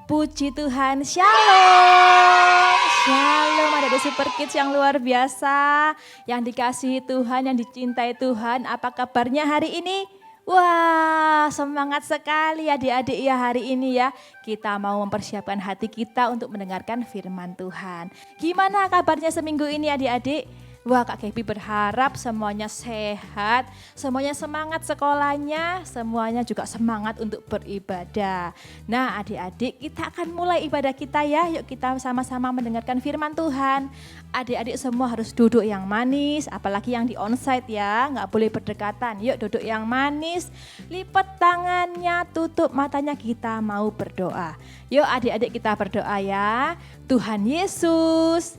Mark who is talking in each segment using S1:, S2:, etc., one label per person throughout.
S1: Puji Tuhan, shalom. Shalom, ada Super Kids yang luar biasa, yang dikasihi Tuhan, yang dicintai Tuhan. Apa kabarnya hari ini? Wah, semangat sekali adik-adik ya hari ini ya. Kita mau mempersiapkan hati kita untuk mendengarkan firman Tuhan. Gimana kabarnya seminggu ini adik-adik? Wah, Kak Gaby berharap semuanya sehat, semuanya semangat sekolahnya, semuanya juga semangat untuk beribadah. Nah adik-adik, kita akan mulai ibadah kita ya. Yuk kita sama-sama mendengarkan firman Tuhan. Adik-adik semua harus duduk yang manis, apalagi yang di onsite ya, nggak boleh berdekatan. Yuk duduk yang manis, lipat tangannya, tutup matanya, kita mau berdoa. Yuk adik-adik kita berdoa ya. Tuhan Yesus,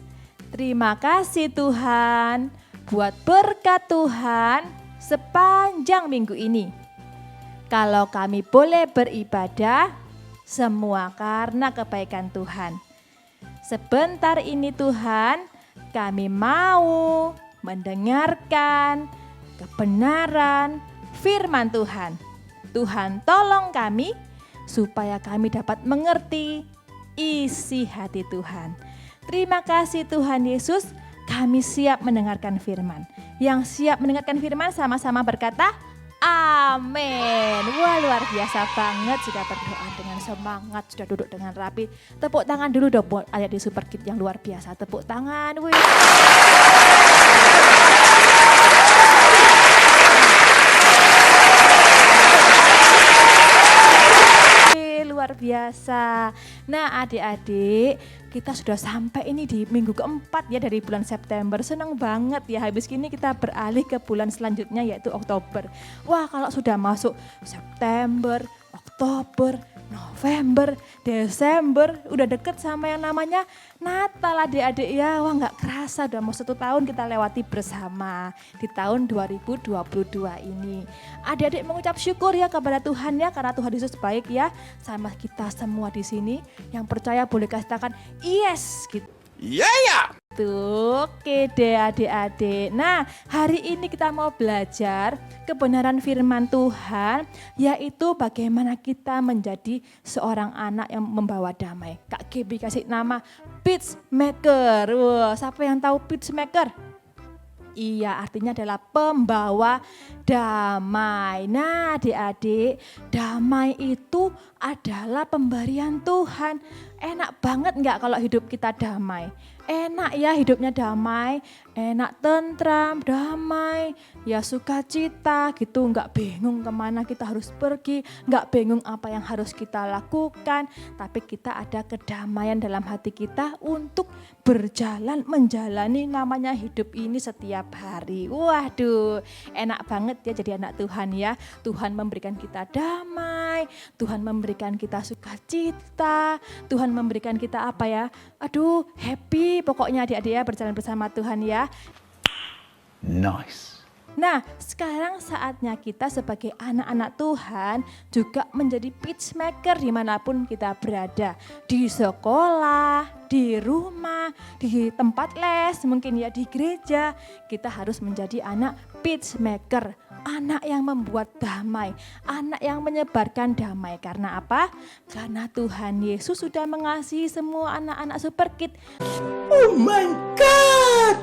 S1: terima kasih Tuhan buat berkat Tuhan sepanjang minggu ini. Kalau kami boleh beribadah, semua karena kebaikan Tuhan. Sebentar ini Tuhan, kami mau mendengarkan kebenaran firman Tuhan. Tuhan tolong kami supaya kami dapat mengerti isi hati Tuhan. Terima kasih Tuhan Yesus, kami siap mendengarkan firman. Yang siap mendengarkan firman sama-sama berkata, amin. Wah luar biasa banget, sudah berdoa dengan semangat, sudah duduk dengan rapi. Tepuk tangan dulu dong buat ayat di Super Kids yang luar biasa. Tepuk tangan, wih. Luar biasa. Nah adik-adik, kita sudah sampai ini di minggu keempat ya dari bulan September. Senang banget ya, habis ini kita beralih ke bulan selanjutnya yaitu Oktober. Wah kalau sudah masuk September, Oktober, November, Desember, udah deket sama yang namanya Natal adik-adik ya. Wah gak kerasa udah mau 1 tahun kita lewati bersama di tahun 2022 ini. Adik-adik mengucap syukur ya kepada Tuhan ya, karena Tuhan Yesus baik ya sama kita semua di sini. Yang percaya boleh katakan yes gitu.
S2: Yeah.
S1: Tuh, oke deh adik-adik. Nah hari ini kita mau belajar kebenaran firman Tuhan, yaitu bagaimana kita menjadi seorang anak yang membawa damai. Kak Gaby kasih nama Peacemaker. Wah, siapa yang tahu Peacemaker? Iya, artinya adalah pembawa damai. Nah adik-adik, damai itu adalah pemberian Tuhan. Enak banget enggak kalau hidup kita damai? Enak ya hidupnya damai, enak tentram, damai, ya sukacita gitu, enggak bingung kemana kita harus pergi, enggak bingung apa yang harus kita lakukan, tapi kita ada kedamaian dalam hati kita untuk berjalan menjalani namanya hidup ini setiap hari. Waduh, enak banget ya jadi anak Tuhan ya. Tuhan memberikan kita damai, Tuhan memberikan kita sukacita, Tuhan memberikan kita apa ya? Aduh, happy pokoknya adik-adik ya berjalan bersama Tuhan ya.
S2: Nice.
S1: Nah sekarang saatnya kita sebagai anak-anak Tuhan juga menjadi peacemaker dimanapun kita berada. Di sekolah, di rumah, di tempat les, mungkin ya di gereja. Kita harus menjadi anak peacemaker. Anak yang membuat damai, anak yang menyebarkan damai. Karena apa? Karena Tuhan Yesus sudah mengasihi semua anak-anak Super Kids.
S2: Oh my God.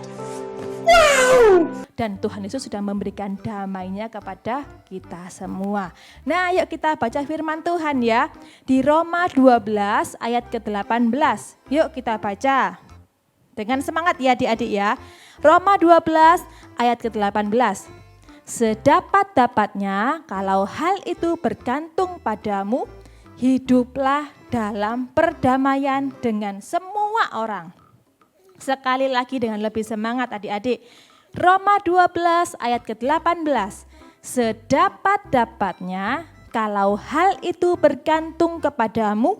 S2: Wow.
S1: Dan Tuhan Yesus sudah memberikan damainya kepada kita semua. Nah yuk kita baca firman Tuhan ya. Di Roma 12 ayat ke-18. Yuk kita baca. Dengan semangat ya adik-adik ya. Roma 12 ayat ke-18. Sedapat-dapatnya kalau hal itu bergantung padamu, hiduplah dalam perdamaian dengan semua orang. Sekali lagi dengan lebih semangat adik-adik. Roma 12 ayat ke-18. Sedapat-dapatnya kalau hal itu bergantung kepadamu,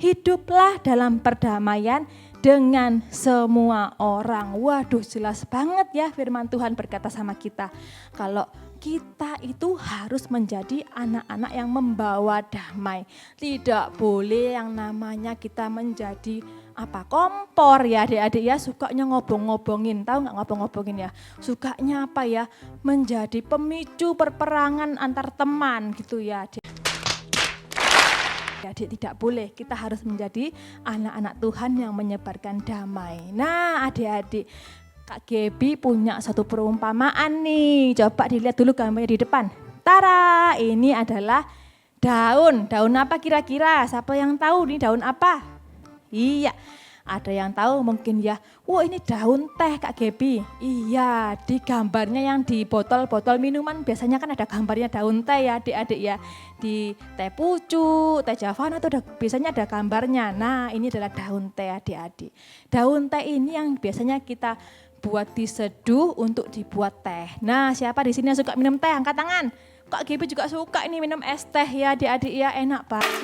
S1: hiduplah dalam perdamaian dengan semua orang. Waduh jelas banget ya firman Tuhan berkata sama kita. Kalau kita itu harus menjadi anak-anak yang membawa damai. Tidak boleh yang namanya kita menjadi kompor ya adik-adik ya, sukanya ngobong-ngobongin, tahu nggak ngobong-ngobongin ya? Sukanya apa ya? Menjadi pemicu perperangan antar teman gitu ya. Adik tidak boleh, kita harus menjadi anak-anak Tuhan yang menyebarkan damai. Nah adik-adik, Kak Gebi punya satu perumpamaan nih, coba dilihat dulu gambarnya di depan. Tara, ini adalah daun apa kira-kira? Siapa yang tahu nih daun apa? Iya, ada yang tahu mungkin ya. Wah ini daun teh Kak Gebi. Iya, di gambarnya yang di botol-botol minuman biasanya kan ada gambarnya daun teh ya adik-adik ya. Di teh pucuk, teh Javana itu biasanya ada gambarnya. Nah ini adalah daun teh adik-adik. Daun teh ini yang biasanya kita buat diseduh untuk dibuat teh. Nah siapa di sini yang suka minum teh? Angkat tangan. Kak Gebi juga suka ini minum es teh ya adik-adik ya, enak banget.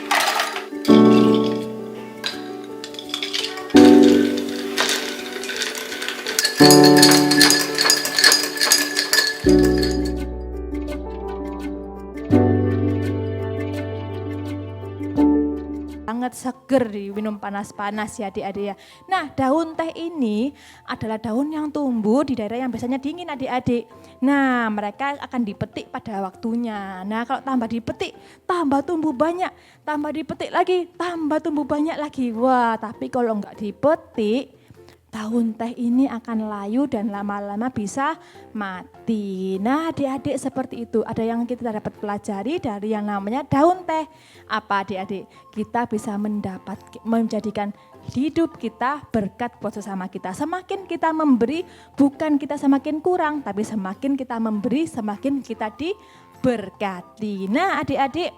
S1: Sangat seger diminum panas-panas ya adik-adik ya. Nah daun teh ini adalah daun yang tumbuh di daerah yang biasanya dingin adik-adik. Nah mereka akan dipetik pada waktunya. Nah kalau tambah dipetik, tambah tumbuh banyak. Tambah dipetik lagi, tambah tumbuh banyak lagi. Wah tapi kalau enggak dipetik, daun teh ini akan layu dan lama-lama bisa mati. Nah adik-adik seperti itu, ada yang kita dapat pelajari dari yang namanya daun teh. Apa adik-adik? Kita bisa menjadikan hidup kita berkat buat sesama kita. Semakin kita memberi, bukan kita semakin kurang, tapi semakin kita memberi, semakin kita diberkati. Nah adik-adik,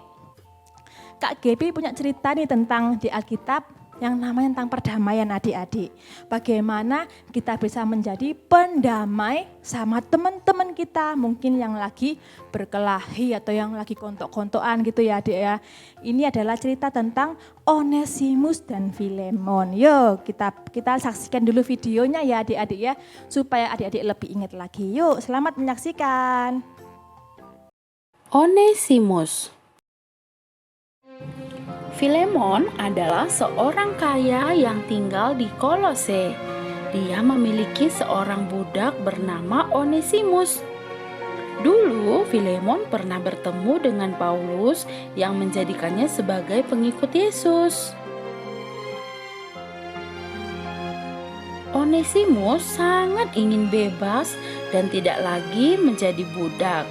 S1: Kak Gebi punya cerita nih tentang di Alkitab, yang namanya tentang perdamaian adik-adik. Bagaimana kita bisa menjadi pendamai sama teman-teman kita. Mungkin yang lagi berkelahi atau yang lagi kontok-kontokan gitu ya adik ya. Ini adalah cerita tentang Onesimus dan Filemon. Yuk kita saksikan dulu videonya ya adik-adik ya. Supaya adik-adik lebih ingat lagi. Yuk selamat menyaksikan.
S3: Onesimus. Filemon adalah seorang kaya yang tinggal di Kolose. Dia memiliki seorang budak bernama Onesimus. Dulu Filemon pernah bertemu dengan Paulus yang menjadikannya sebagai pengikut Yesus. Onesimus sangat ingin bebas dan tidak lagi menjadi budak.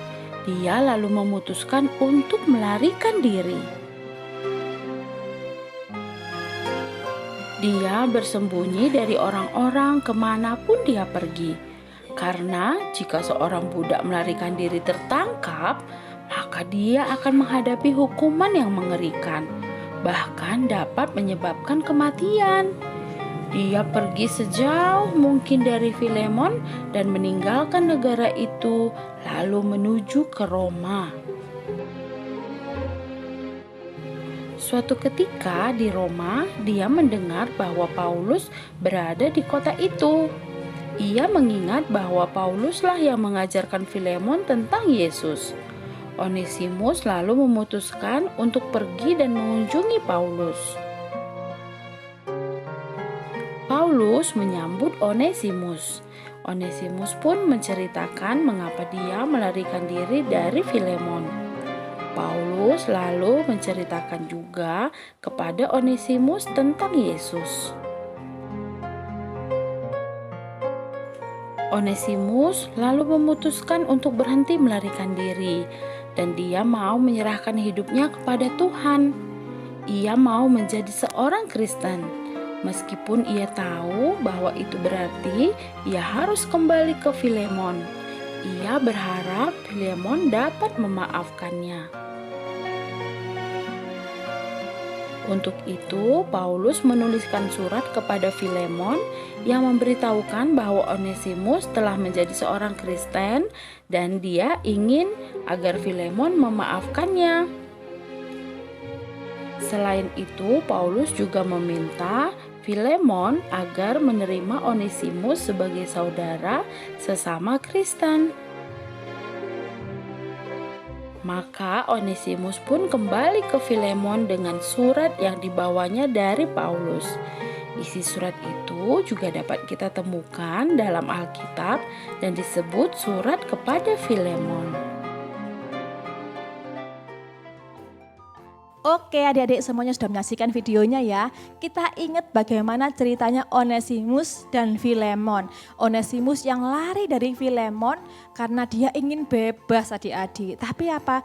S3: Dia lalu memutuskan untuk melarikan diri. Dia bersembunyi dari orang-orang kemanapun dia pergi. Karena jika seorang budak melarikan diri tertangkap, maka dia akan menghadapi hukuman yang mengerikan, bahkan dapat menyebabkan kematian. Dia pergi sejauh mungkin dari Filemon dan meninggalkan negara itu, lalu menuju ke Roma. Suatu ketika di Roma, dia mendengar bahwa Paulus berada di kota itu. Ia mengingat bahwa Pauluslah yang mengajarkan Filemon tentang Yesus. Onesimus lalu memutuskan untuk pergi dan mengunjungi Paulus. Paulus menyambut Onesimus. Onesimus pun menceritakan mengapa dia melarikan diri dari Filemon. Paulus lalu menceritakan juga kepada Onesimus tentang Yesus. Onesimus lalu memutuskan untuk berhenti melarikan diri dan dia mau menyerahkan hidupnya kepada Tuhan. Ia mau menjadi seorang Kristen, meskipun ia tahu bahwa itu berarti ia harus kembali ke Filemon. Ia berharap Filemon dapat memaafkannya. Untuk itu, Paulus menuliskan surat kepada Filemon yang memberitahukan bahwa Onesimus telah menjadi seorang Kristen dan dia ingin agar Filemon memaafkannya. Selain itu, Paulus juga meminta Filemon agar menerima Onesimus sebagai saudara sesama Kristen. Maka Onesimus pun kembali ke Filemon dengan surat yang dibawanya dari Paulus. Isi surat itu juga dapat kita temukan dalam Alkitab dan disebut surat kepada Filemon.
S1: Oke, adik-adik semuanya sudah menyaksikan videonya ya. Kita ingat bagaimana ceritanya Onesimus dan Filemon. Onesimus yang lari dari Filemon karena dia ingin bebas adik-adik. Tapi apa?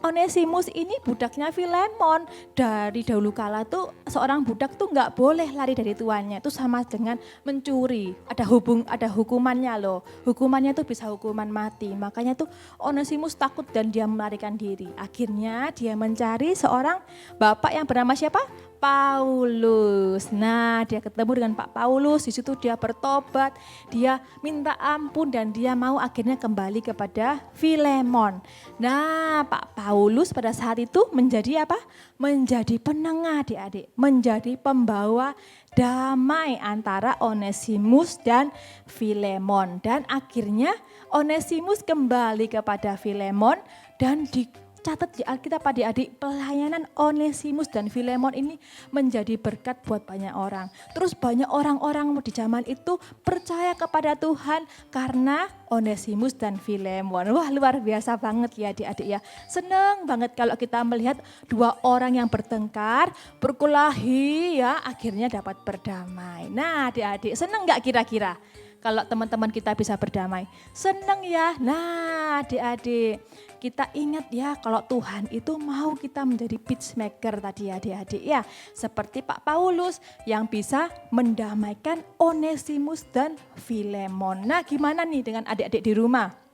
S1: Onesimus ini budaknya Filemon. Dari dahulu kala tuh seorang budak tuh nggak boleh lari dari tuannya. Itu sama dengan mencuri. Ada hukumannya loh. Hukumannya tuh bisa hukuman mati. Makanya tuh Onesimus takut dan dia melarikan diri. Akhirnya dia mencari seorang bapak yang bernama siapa? Paulus. Nah, dia ketemu dengan Pak Paulus, di situ dia bertobat, dia minta ampun dan dia mau akhirnya kembali kepada Filemon. Nah, Pak Paulus pada saat itu menjadi apa? Menjadi penengah adik-adik, menjadi pembawa damai antara Onesimus dan Filemon. Dan akhirnya Onesimus kembali kepada Filemon dan catat di Alkitab adik-adik, pelayanan Onesimus dan Filemon ini menjadi berkat buat banyak orang. Terus banyak orang-orang di zaman itu percaya kepada Tuhan karena Onesimus dan Filemon. Wah, luar biasa banget ya adik-adik ya. Seneng banget kalau kita melihat dua orang yang bertengkar, berkelahi ya, akhirnya dapat berdamai. Nah adik-adik, seneng gak kira-kira kalau teman-teman kita bisa berdamai? Seneng ya. Nah adik-adik, kita ingat ya kalau Tuhan itu mau kita menjadi peacemaker tadi adik-adik ya. Seperti Pak Paulus yang bisa mendamaikan Onesimus dan Filemon. Nah gimana nih dengan adik-adik di rumah?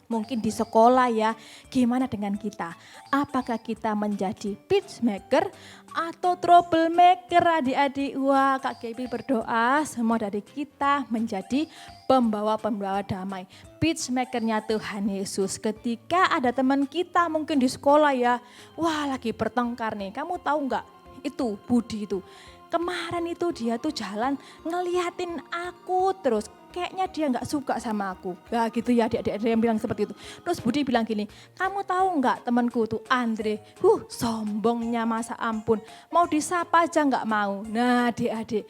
S1: Mungkin di sekolah ya, gimana dengan kita? Apakah kita menjadi peacemaker atau troublemaker adik-adik? Wah, Kak Gaby berdoa semua dari kita menjadi pembawa-pembawa damai. Peacemakernya Tuhan Yesus. Ketika ada teman kita mungkin di sekolah ya, wah lagi bertengkar nih, kamu tahu nggak? Itu Budi itu. Kemarin itu dia tuh jalan ngeliatin aku terus. Kayaknya dia nggak suka sama aku. Ya gitu ya adik-adik yang bilang seperti itu. Terus Budi bilang gini, kamu tahu nggak temanku tuh Andre, sombongnya masa ampun. Mau disapa aja nggak mau. Nah adik-adik,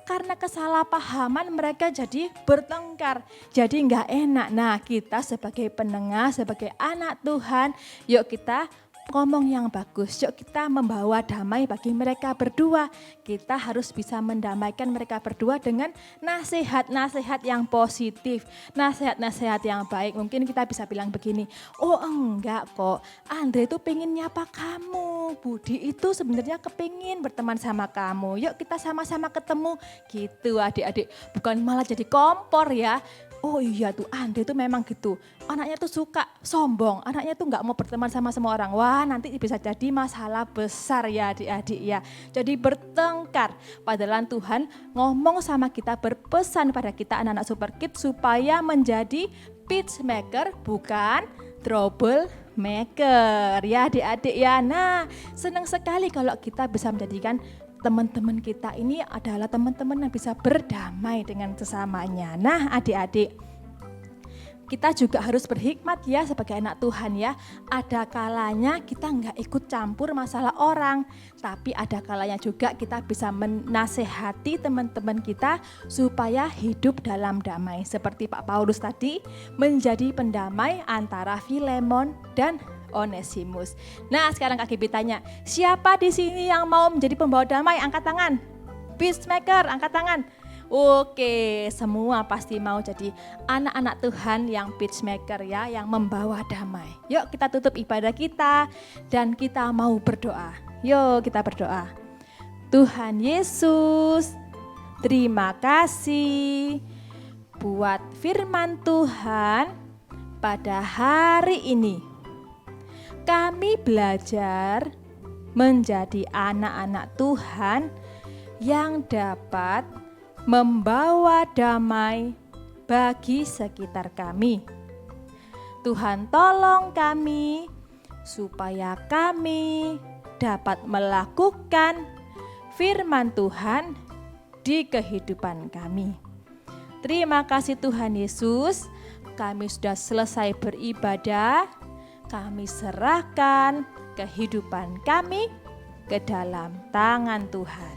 S1: karena kesalahpahaman mereka jadi bertengkar. Jadi nggak enak. Nah kita sebagai penengah, sebagai anak Tuhan, yuk kita ngomong yang bagus, yuk kita membawa damai bagi mereka berdua. Kita harus bisa mendamaikan mereka berdua dengan nasihat-nasihat yang positif, nasihat-nasihat yang baik. Mungkin kita bisa bilang begini, oh enggak kok, Andre itu pengen nyapa kamu, Budi itu sebenarnya kepingin berteman sama kamu, yuk kita sama-sama ketemu gitu adik-adik. Bukan malah jadi kompor ya. Oh iya tuh Andre tuh memang gitu, anaknya tuh suka sombong, anaknya tuh gak mau berteman sama semua orang. Wah nanti bisa jadi masalah besar ya adik-adik ya. Jadi bertengkar, padahal Tuhan ngomong sama kita, berpesan pada kita anak-anak Super Kids supaya menjadi peacemaker bukan troublemaker ya adik-adik ya. Nah senang sekali kalau kita bisa menjadikan teman-teman kita ini adalah teman-teman yang bisa berdamai dengan sesamanya. Nah adik-adik, kita juga harus berhikmat ya sebagai anak Tuhan ya. Ada kalanya kita nggak ikut campur masalah orang, tapi ada kalanya juga kita bisa menasehati teman-teman kita supaya hidup dalam damai. Seperti Pak Paulus tadi menjadi pendamai antara Filemon dan Onesimus. Nah sekarang Kak Gibi tanya, siapa di sini yang mau menjadi pembawa damai? Angkat tangan. Peacemaker, angkat tangan. Oke, semua pasti mau jadi anak-anak Tuhan yang peacemaker ya, yang membawa damai. Yuk kita tutup ibadah kita dan kita mau berdoa. Yuk kita berdoa. Tuhan Yesus, terima kasih buat firman Tuhan pada hari ini. Kami belajar menjadi anak-anak Tuhan yang dapat membawa damai bagi sekitar kami. Tuhan tolong kami supaya kami dapat melakukan firman Tuhan di kehidupan kami. Terima kasih Tuhan Yesus, kami sudah selesai beribadah. Kami serahkan kehidupan kami ke dalam tangan Tuhan.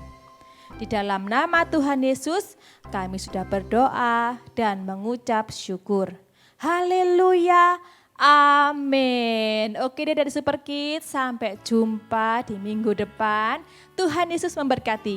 S1: Di dalam nama Tuhan Yesus kami sudah berdoa dan mengucap syukur. Haleluya. Amin. Oke deh dari Super Kids, sampai jumpa di minggu depan. Tuhan Yesus memberkati.